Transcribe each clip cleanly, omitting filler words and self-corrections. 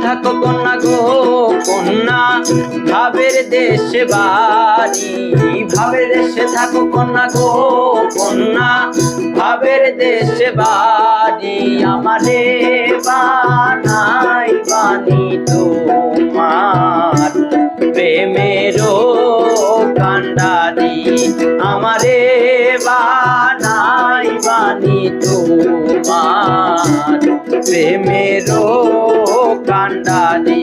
থাকো কন্যা গো কন্যা, ভাবের দেশে বাড়ি। ভাবের দেশে থাকো কন্যা গো কন্যা, ভাবের দেশে বাড়ি। আমারে বানাই বানি তোমার প্রেমেরও কান্ডারি। আমারে বানাই বানি তোমার প্রেমেরও কান্ডারি।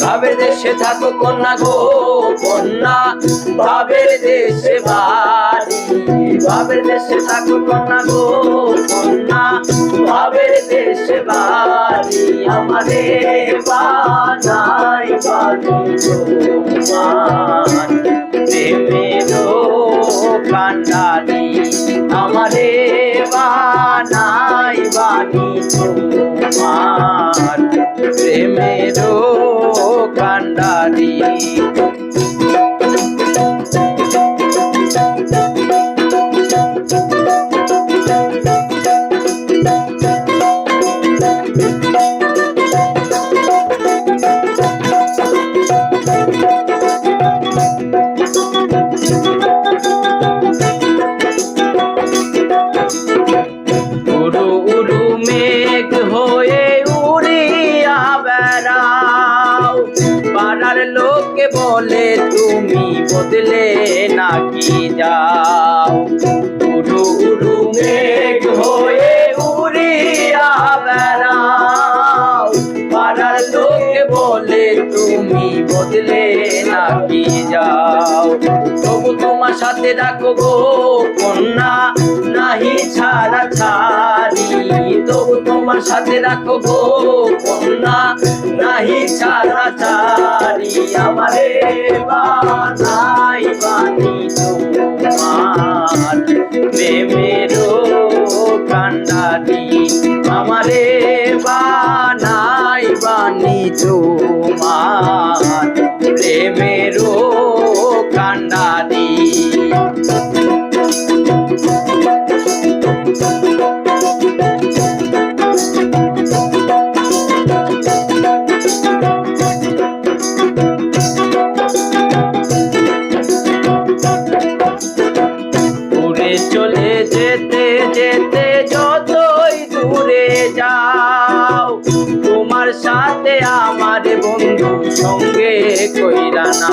ভাবের দেশে থাকো কন্যা গো কন্যা, ভাবের দেশে বাড়ি। ভাবের দেশে থাকো কন্যা গো কন্যা, ভাবের দেশে বাড়ি। আমারে বানাই বানি তোমার প্রেমেরও কান্ডারি। আমারে বানাই বানি তোমার প্রেমেরও কান্ডারি। উড়ু উড়ু মেঘ হয়ে উড়িয়া বেড়াও, পাড়ার লোকে বলে তুমি বদলে নাকি যাও। উড়ু উড়ু মেঘ হয়ে উড়িয়া বেড়াও, পাড়ার লোকে বলে তুমি বদলে নাকি যাও। তবু তোমার সাথে রাখো গো কন্যা, নাহি ছাড়া ছাড়ি। তবু তোমার সাথে রাখো গো কন্যা, নাহি ছাড়া ছাড়ি। আমারে বানাই বানি তোমার প্রেমেরও কান্ডারি। আমারে বানাই বানি তোমার প্রেমেরও কান্ডারি। উড়ে চলে যেতে যেতে যতই দূরে যাও, তোমার সাথে আমার বন্ধু সঙ্গে কইরা না।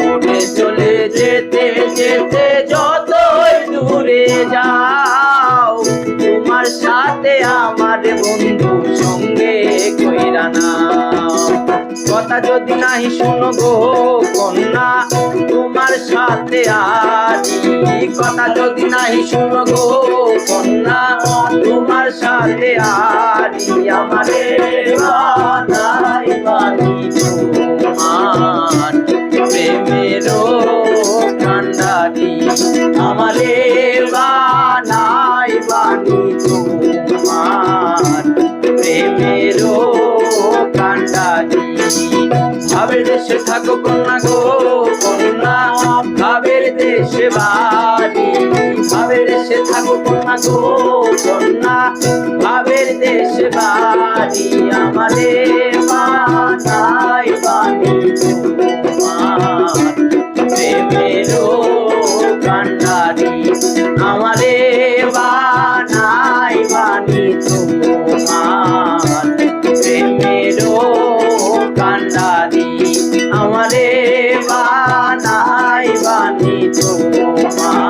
উড়ে চলে যেতে যেতে যতই দূরে যাও, তোমার সাথে আমার বন্ধু সঙ্গে কইরা না। কথা যদি নাহি শোনো গো কন্যা, তোমার সাথে আছি। কথা যদি নাহি শোনো গো কন্যা, তোমার সাথে আছি। আমারে বানাই বানি তোমার প্রেমেরও কান্ডারি। আমারে বানাই বানি তোমার প্রেমেরও কান্ডারি। ভাবের দেশে থাকো কন্যা গো কন্যা, ভাবের দেশে বাড়ি। ভাবের দেশে থাকো কন্যা গো কন্যা, ভাবের দেশে বাড়ি। আমারে বানাই বানি তোমার প্রেমেরও কান্ডারি। আমারে বানাই বানি তোমার প্রেমেরও কান্ডারি। আমারে বানাই বানি তোমার